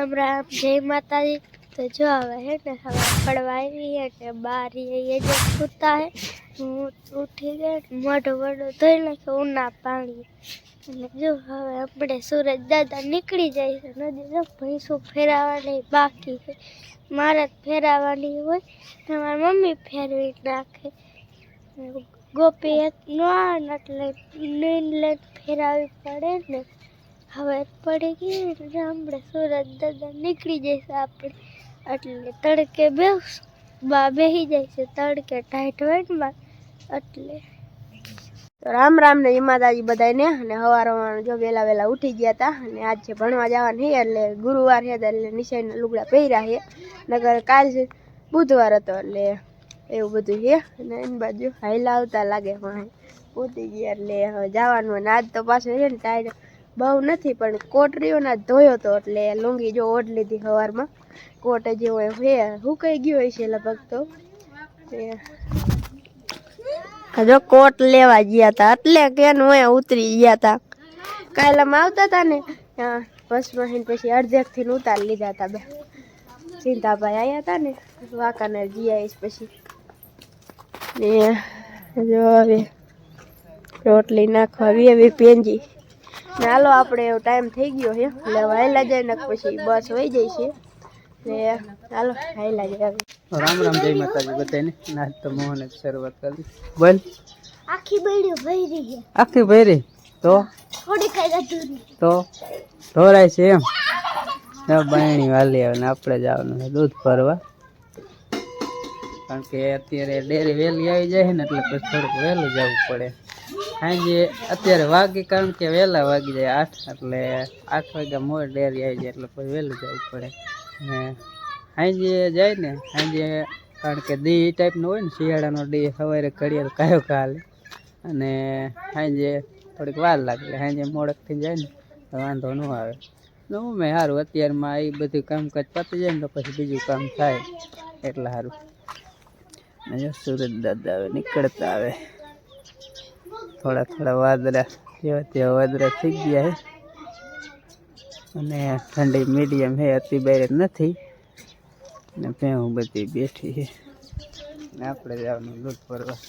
राम राम जय माता जी। तो जो हवे है ने हवा पड़वाई रही है ने बाहर ये जो कुत्ता है वो उठी गए मोटो मोटो धोई नाख्यो उना पानी અને જો હવે આપણે સુરજ દાદા નીકળી જાય છે નદી જો ભેંસો ફેરાવાની બાકી છે મારે ફેરાવાની હોય તમારી મમ્મી ફેરવી નાખે ગોપી એક નો આવે એટલે નીંદ લઈને ફેરાવી પડે ને હવે પડી ગઈ એટલે આપણે સુરજ દાદા નીકળી જશે આપણે એટલે તડકે બેસી જાય છે તડકે ટાઈટ હોય ને એટલે तो राम राम ने माताजी बधाई ने हवारों जो वेला वेला उठी गया था आज से भणवा जवानुं है एटले गुरुवार है एटले निशाई ना लुगड़ा पहिर्या है नगर काल बुधवार हतो एटले एवुं बधुं है अने एनी बाजू हायला आवता लागे पण उठी गया एटले हवे जवानुं अने आज तो पाछो है ने टाइट बहु नथी पण कोट रह्यो ने धोयो तो एटले लुंगी जो ओढ लीधी हवारमां कोट जेवो है हुकाई गयो हशे लगभग तो जो कोट लेवा गया था એટલે કે નો ઉતરી ગયા था કાલ અમે આવતા હતા ને બસ માં પછી અડધેક થી ઉતાર લીધા હતા બે ચિંતાભાઈ આયા હતા ને વાકાને જીઆઈસ પછી ને જો હવે રોટલી નાખવા એવી પેંજી ને હાલો આપણે ટાઈમ થઈ ગયો છે એટલે વાયલા જાય ને પછી બસ વઈ જાય છે ને હાલો હાયલા જાય राम राम जय माता जी बताए ना तो मोहन शुरुआत कर दी बोल आखी बेड़ी भरी है आखी भरी तो थोड़ी खाएगा दूध तो ढोराय છે એમ ને બહેણી વાલી આવે ને આપણે જવાનું છે દૂધ ભરવા કારણ કે અત્યારે ડેરી વેલી આવી જાય ને એટલે પછી થોડુંક વહેલું જવું પડે સાંજે અત્યારે વાગી કારણ કે વહેલા વાગી જાય 8 એટલે 8 વાગ્યા મોર ડેરી આવી જાય એટલે પછી વહેલું જવું પડે ને સાંજે જાય ને સાંજે કારણ કે દી ટાઈપનો હોય ને શિયાળાનો ડી સવારે ઘડિયાળ કાયો કાલે અને સાંજે થોડીક વાર લાગે સાંજે મોડકથી જાય ને તો વાંધો ન આવે તો મેં સારું અત્યારમાં એ બધું કામકાજ પતી જાય ને તો પછી બીજું કામ થાય એટલે સારું ને સુરજ દાદા આવે નીકળતા આવે થોડા થોડા વાદળા જેવા તેવા વાદળા થઈ ગયા છે અને ઠંડી મીડિયમ છે અતિ બારે નથી ને ભેહું બધી બેઠી છે ને આપણે જવાનું દૂધ ભરવા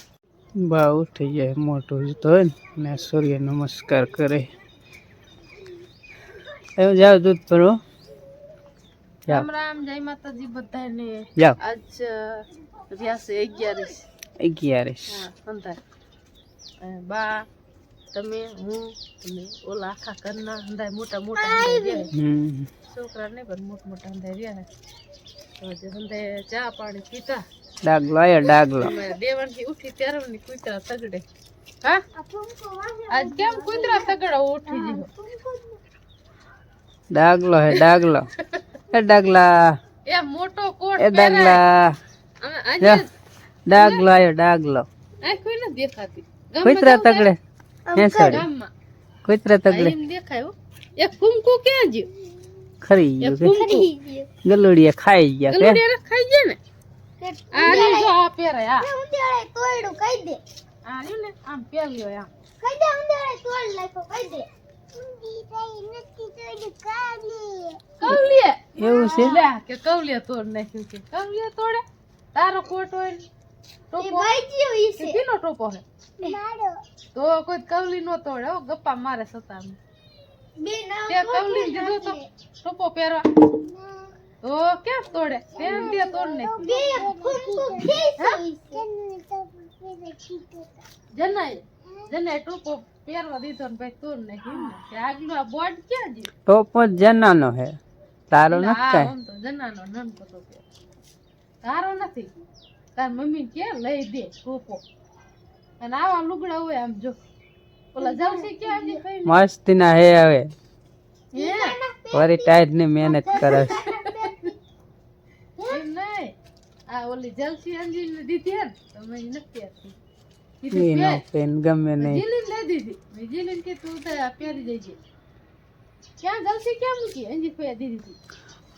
બા ઉઠી જાય મોટું તો હોય ને સૂર્ય નમસ્કાર કરે એવું જાવ દૂધ ભરવા राम राम जय माता जी बधाने जाओ आज रिया से 11 अंदर बा तमे हूँ तमे ओला आखा करना अंदर मोटा मोटा अंदर छोकरा ने पर मोटा मोटा अंदर रिया है तो जे अंदर चा पानी पीता डागलो आयो डागलो मैं देवन की उठी त्यार ने कुतरा तगड़े हां आज केम कुतरा तगड़ा उठी जी डागलो है डागलो ए डागला ए मोटो कोट ए डागला आज डागलो आयो डागलो आ कोई न देखाती कुतरा तगड़े हे सड़ी गाममा कुतरा तगड़े एम देखायो ए कुमकु क्યાં જ્યો खरी गलोड़िया खाई गया के ગલુડિયા ખાઈ ગયા ને આ જો આ પહેરે આ ઉંદેડે તોડું કહી દે આ રહ્યું ને આમ પહેર્યો આમ કહી દે ઉંદેડે તોડ નાખ્યો કહી દે ઊંડી થઈ નથી તોડી કાલી કવલિયા એવું છે લે કે કવલિયા તોડ નાખ્યું કે કવલિયા તોડે તારો કોટ હોય ને ટોપો ભાઈજીઓ ઈ છે કેનો ટોપો હે મારો તો કોઈ કવલી નો તોડે હો ગપ્પા મારે સતામ બે નામ તે કવલી દીધો તો ટોપો પહેરવા તો કેમ તોડે તેમ દે તોડ ને બે કુમકુ ખીસી જનાય જનાય ટોપો પહેરવા દીધો ને ભાઈ તોડ ને કે આગલો આ બોર્ડ ક્યાં છે टोपो जनानो है तारो न હા काय આમ તો જનાનો નનકો તો કે તારો નથી તાર મમ્મી કે લઈ દે ટોપો અને આવા લુગડા હોય આમ જો ઓલા જલસી ક્યાં છે કઈ मस्ती ना है हवे હે वरी टाइट ने मेहनत करे એમ નહીં આ ઓલી જલસી અંજી ને દીધી હે તો મેં નથી આપી नी नो पेन गमे नहीं જીલીન લઈ દીધી મેં જીલીન કે તું તો પહેરી જઈજે ક્યાં જલસી ક્યાં મૂકી અંજી ફેર દીધી હતી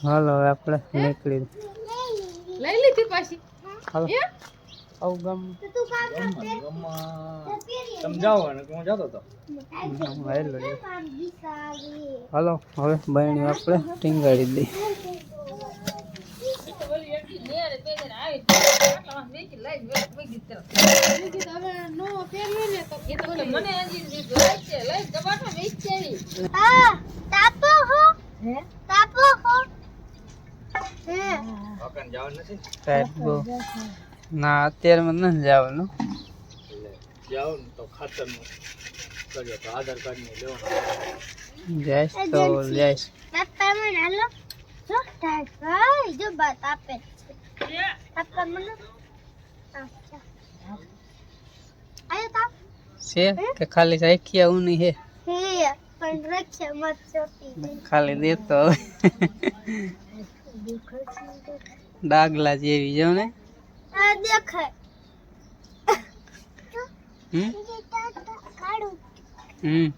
हालो आपड़े निकली લઈ લીધી પાછી हालो હે औ गम તું કામ કરતે समझाओ ने को जातो तो हालो હવે બહેણી આપણે ટીંગાડી દઈ મેકી લાઈ મેકી તરફ મેકી હવે નો પહેરવી ને તો એ તો મને હજી લાઈ છે લઈ દબાટો વેચેવી હા તાપો હો હે તાપો હો હે ઓકન જવાનું નથી સાહેબ ના અત્યારે મને નથી જવાનું જાવ ને તો ખાતરનું કરીએ તો આધાર કાર્ડ ને લેવાનું જઈશ તો જઈશ તાપા મને હાલો જો ટાઈટ ભાઈ જો બાત આપે છે તાપા મને અચ્છા આયો તાપ છે કે ખાલી રાખ્યા હું નહીં હે હે પણ રક્ષા મત ચોટી ખાલી દેતો હવે ડાગલા જેવી જો ને આ દેખાય હમ કાઢું હમ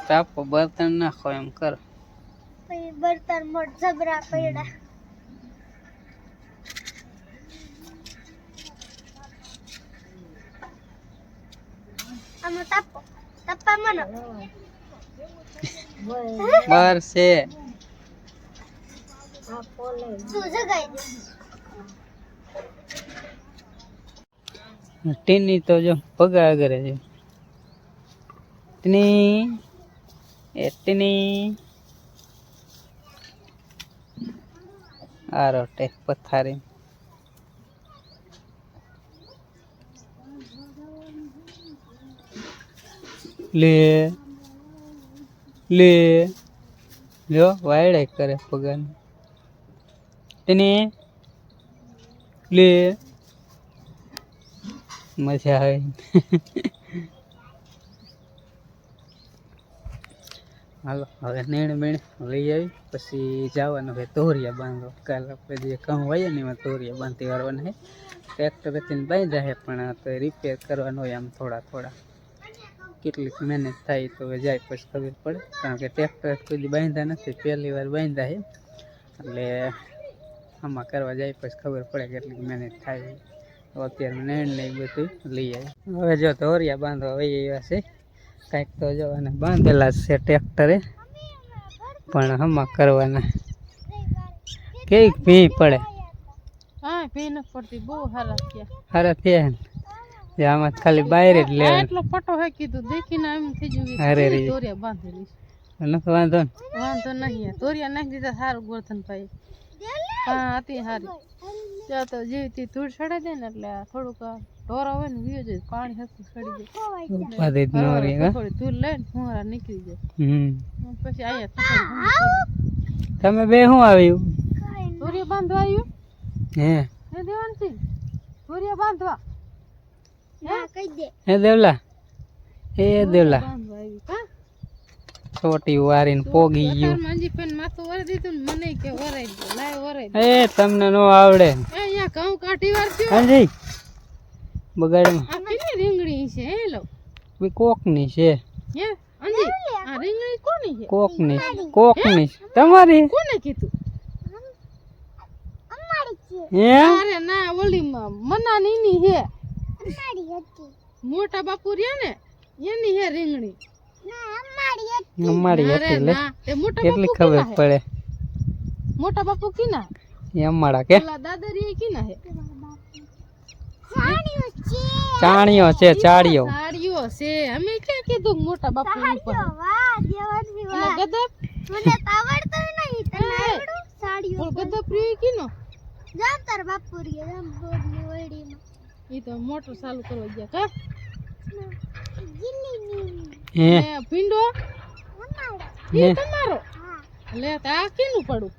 તાપો બર્તન નાખો એમ કરો પછી બર્તન મોટ જબરા પડ્યા આમાં તાપો તાપા મને બર છે શું જગાઈ દે ટીની તો જો પગા કરે છે ટીની એ ટીની આ રોટે પથારી લે લે જો વાયડે કરે પગાને ટીની લે મજા આવે હાલો હવે નીણ બીણ લઈ આવી પછી જવાનું હોય તોરિયા બાંધો કાલ આપણે જે કામ હોય ને એમાં તોરિયા બાંધી વાળવાના છે ટ્રેક્ટરથી બાંધ્યા છે પણ તો રિપેર કરવાનું હોય આમ થોડા થોડા કેટલીક મહેનત થાય તો હવે જાય પછી ખબર પડે કારણ કે ટ્રેક્ટર કોઈ બાંધ્યા નથી પહેલી વાર બાંધ્યા છે એટલે આમાં કરવા જાય પછી ખબર પડે કેટલીક મહેનત થાય તો અત્યારે નેણ ને બધું લઈ આવી હવે જો તોરિયા બાંધવા વહી આવ્યા છે કાંઈક તો જો અને બાંધેલા છે ટ્રેક્ટરે પણ હમા કરવાના કેવી ભી પડે હા ભી ન પડતી બહુ હારા થયા હારા થયા ને જે આમાં ખાલી બહાર જ લે એટલો પટો હે કીધું દેખીને એમ થઈ ગયું અરે કે રે. તોરિયા બાંધેલી નથી વાંધો ને વાંધો નહીં તોરિયા નાખી દીધા સારું ગોરધન ભાઈ હા હતી સારી ત્યાં તો જેવી ધૂળ સડે છે ને એટલે થોડુંક ઢોર હોય ને વીયો જાય પાણી હતું સડી જાય બધી જ નો રહી હા થોડી ધૂળ લઈને ફુવારા નીકળી જાય પછી અહીંયા તમે બે શું આવ્યું તોરિયા બાંધવા આવ્યું હે હે દેવાનસિંહ તોરિયા બાંધવા હા કહી દે હે દેવલા એ દેવલા બાંધવા આવી કા છોટી વારીને પોગી ગયું મંજી પેન માથું વરાઈ દીધું ને મને કે વરાઈ દે લાય વરાઈ દે એ તમને નો આવડે અહીંયા ઘઉં કાઢી વારજો હાજી બગાડમાં આ કેની રીંગણી છે હે લો કોકની છે હે અંજી આ રીંગણી કોની છે કોકની તમારી કોને કીધું અમારી છે હે અરે ના ઓલી મનાની ની હે અમારી હતી મોટા બાપુ રહ્યા ને એની હે રીંગણી ના અમારી હતી અમારી અરે હતી લે ના તે મોટા કેટલી બાપુ ખબર કીના હે પડે મોટા બાપુ કીના એ અમારા કે ઓલા દાદારી કીના હે સાડીઓ છે ચાણીઓ છે ચાણીઓ સાડીઓ છે અમે ક્યાં કીધું મોટા બાપુ ઉપર વાહ દેવાનજી ઓલા વાહ ગદપ મને તો આવડતો નહીં તને આવડું સાડીઓ ઓલ ગદપ રીયો કીનો જામ તાર બાપુ રી જામ બોરની વડીમાં ઈ તો મોટર ચાલુ કરવા ગયા કા ગિલ્લી હે ને ભીંડો અમારો હે ઈ તમારો હા લે તો આ કેનું પડું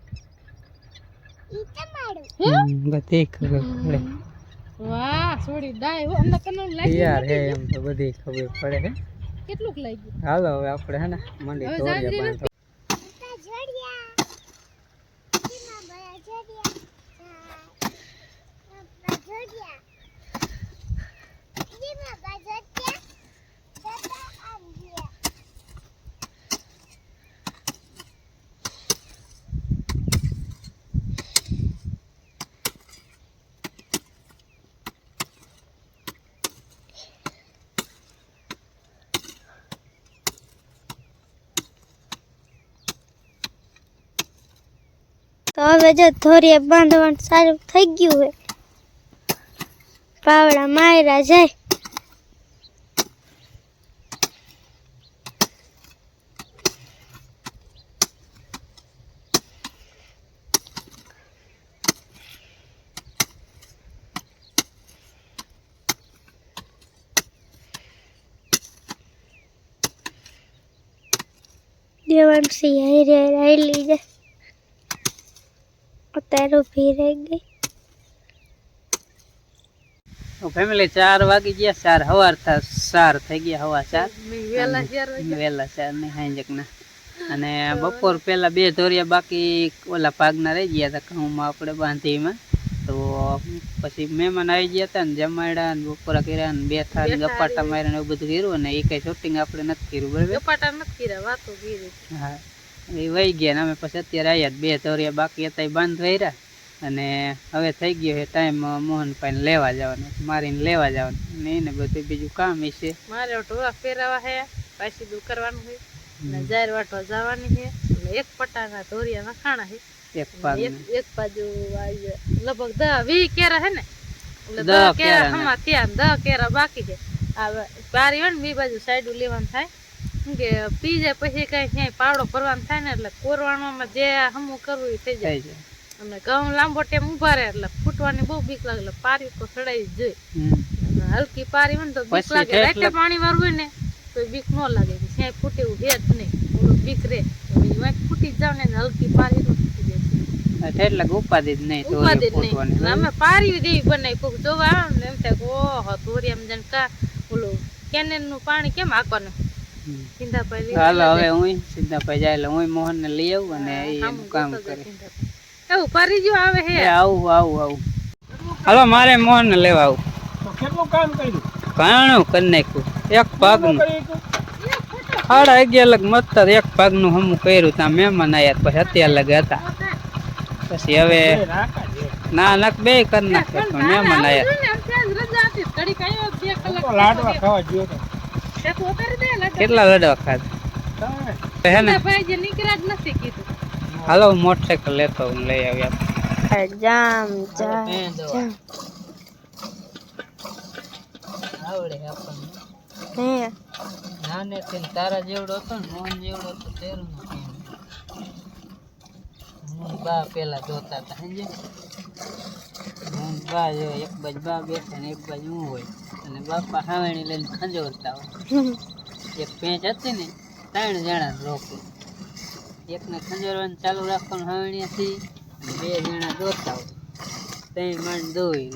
ઈ તમારું બધી ખબર પડે વાહ છોડી ડાય હો અંદર કનો લાગી યાર હે એમ તો બધી ખબર પડે હે કેટલુંક લાગ્યું હાલો હવે આપણે હે ને મંડી હવે તોરિયા જાજરી બાંધો જોડિયા સીમા બયા જોડિયા જોડિયા સીમા બયા જોડિયા દાદા આવ્યા હવે જો ધોરીએ બાંધવાનું સારું થઈ ગયું હોય પાવડા માયરા જાય દેવાંશી હારે રાયલી જાય અત્યારે ઊભી રહી ગઈ ફેમિલી 4 વાગી ગયા 4 હવાર 4 થઈ ગયા હવા 4 વેલા 4 ને હાંજકના અને બપોર પહેલા 2 ધોરિયા બાકી ઓલા પાગના રહી ગયા હતા ઘઉંમાં આપણે બાંધીમાં તો પછી મહેમાન આવી ગયા હતા ને જમાડ્યા ને બપોરા કર્યા ને બેઠા ને ગપાટા માર્યા ને એવું બધું કર્યું ને એ કઈ શૂટિંગ આપણે નથી કર્યું બરાબર ગપાટા નથી કર્યા વાતો કરી હા એ વહી ગયા ને અમે પછી અત્યારે આવ્યા 2 ધોરિયા બાકી હતા એ બાંધવાયરા અને હવે થઈ ગયો છે ટાઈમ મોહનભાઈને લેવા જવાનો મારીને લેવા જવાનું ને એને બધું બીજું કામ છે મારે ટોળા ફેરવા છે પાછી દૂર કરવાનું છે ને જાહેર વાટવા જવાની છે એટલે એક પટાના ધોરિયા નખાણા છે એક પાગ એક બાજુ લગભગ 10-20 કેરા છે ને એટલે 10 કેરા હમા ત્યાં 10 કેરા બાકી છે આ બારી હોય ને બે બાજુ સાઈડ લેવાનું થાય કે પી જાય પછી કઈ ક્યાંય પાવડો ભરવાનો થાય ને એટલે કોરવાણમાં જે હમું કરવું એ થઈ જાય અને ઘઉં લાંબો ટેમ ઉભા રહે એટલે ફૂટવાની બહુ બીક લાગે એટલે પારી તો સડાઈ જ જોઈએ હલકી પારી હોય ને તો બીક લાગે રાતે પાણી વાળું હોય ને તો બીક ન લાગે કે ક્યાંય ફૂટે એવું હે જ નહીં ઓલું બીક રે ફૂટી જ જાવ ને હલકી પારી તો ફૂટી જાય એટલે ઉપાધિ જ નહીં ઉપાધિ જ નહીં અમે પારી જેવી બનાવી કોક જોવા આવે ને એમ થાય ઓહો તોરી એમ જન કા ઓલું કેનેલ નું પાણી કેમ આકવાનું સિંધાભાઈ હાલો હવે હું સિંધાભાઈ જાય એટલે હું મોહન ને લઈ આવું અને એનું કામ કરે એવું પારી જો આવે હે આવું હાલો મારે મોહન ને લેવા આવું કેટલું કામ કર્યું ઘણું કરી નાખ્યું એક ભાગનું 11:30 લગ મતર એક ભાગનું હમું કર્યું ત્યાં મહેમાન આવ્યા પછી અત્યાર લગે હતા પછી હવે ના બે કરી નાખ્યા પણ મહેમાન આવ્યા લાડવા ખાવા ગયો કેટલા લડવા ખાધા હે ને હાલો મોટરસાઇકલ લેતો હું લઈ આવ્યા જામ આવડે આપણને હે નાનેથી તારા જેવડો હતો ને મોહન જેવડો હતો તેરું હું બા પેલા જોતા હતા સમજે હું બા જો એક બાજુ બા બેઠા ને એક બાજુ હું હોય અને બાપા હાવણી લઈને ખંજોરતા હોય એક પેંચ હતી ને 3 જણા રોકે એકને ખંજોરવાનું ચાલુ રાખવાનું હાવણીયાથી 2 જણા દોરતા હોય 3 માણ દોઈ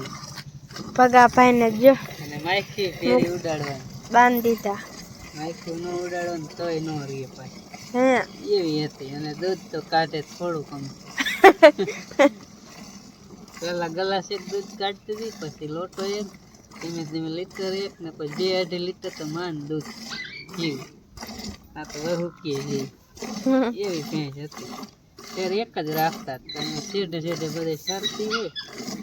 પગાભાઈ ને જો અને માઈકી ફેરી ઉડાડવાની બાંધી દીધા માઈકી ન ઉડાડવાનું તોય ન રીએ પાછી હે એવી હતી અને દૂધ તો કાઢે થોડું કમ પેલા ગ્લાસ એક દૂધ કાઢતી હતી પછી લોટો એક ધીમે ધીમે લીટર એક ને પછી 2-2.5 લીટર તો માંડ દૂધ પીવું આ તો વરુકીએ જેવી એવી ભેંસ હતી ત્યારે એક જ રાખતા તમે સીધે બધે સરતી હોય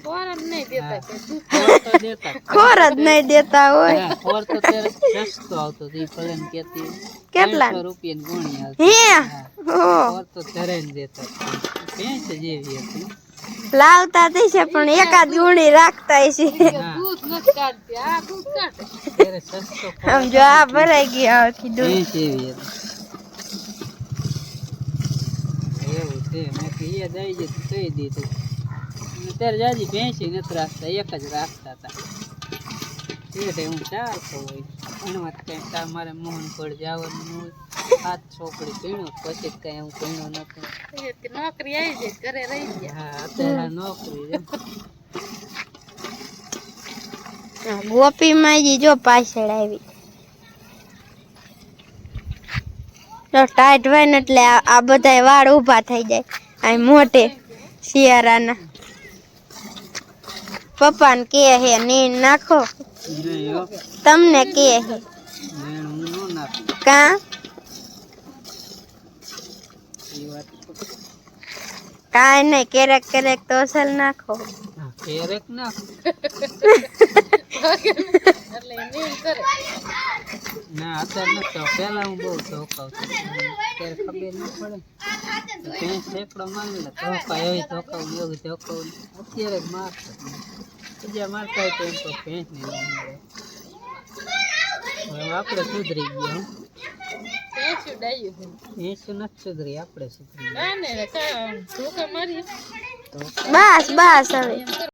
ખોર જ નહીં દેતા ખોર જ નહીં દેતા હોય ખોર તો ત્યારે સસ્તો આવતો હતી ભલે ને કેતી કેટલા ₹500 ગુણી આવતી હે ખોર તો ધરે ને દેતા ભેંસ જેવી હતી લાવતા છે પણ એકાદ ગુણી રાખતા છે દૂધ નથી કાઢતી આ દૂધ કાઢે ત્યારે સસ્તો આમ જો આ ભરાઈ ગયા આખી દૂધ ભેંસ એવી હતી એવું છે મેં કહીએ દઈ જ કહી દીધું ત્યારે જાજી ભેંસી નથી રાખતા એક જ રાખતા હતા તે હું ચાલતો હોય એમાં કંઈ કામ મારે મોહન પર જવાનું હોય 7 છોકરી પીણું પછી કઈ હું પીણો નથી નોકરી આવી જાય ઘરે રહી ગયા હા અત્યારે નોકરી ગોપી માજી જો પાછળ આવી તો ટાઈટ હોય ને એટલે આ બધા વાળ ઊભા થઈ જાય આ મોટે શિયાળાના પપ્પાને કે હે નીણ નાખો તમને કે હે કા કાંઈ નહીં ક્યારેક તો અસલ નાખો ક્યારેક નાખ એટલે નીણ કરે ના અત્યારે નથી તો પેલા હું બહુ ધોકાવતો અત્યારે ખબર ન પડે ભેંસ સેકડો માંગે ને ધોકા એવી ધોકાવું એવું ધોકાવું અત્યારે જ મારતો બીજા મારતા હોય તો એમ તો ભેંસ નહીં મળે હવે આપણે સુધરી ગયા ભેંસ્યું ડાયું છે. ભેંસ નથી સુધરી આપણે સુધરી ના ને ધોકા મારી બસ બસ હવે